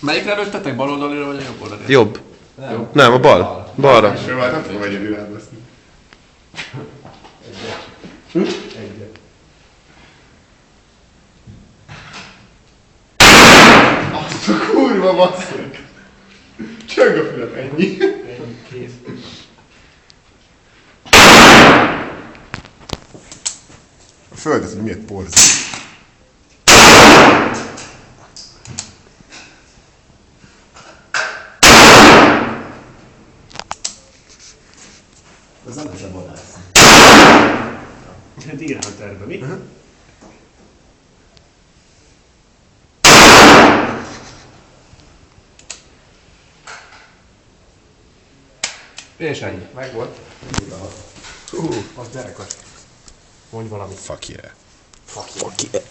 Melyikre lőttetek? Bal oldalira vagy a jobb oldalira? Jobb. Nem, a bal. Balra. És már nem tudom egyedül elveszni. Egyet. Azt a kurva basszak! Csöng a fülem, ennyi. Ennyi, kész. A földet, hogy miért porzik. Ez nem lesz a vadászni. Deer Hunterbe, mi? És ennyi. Meg volt. Az gyerekos. Mondj valamit. Fuck yeah. Fuck yeah.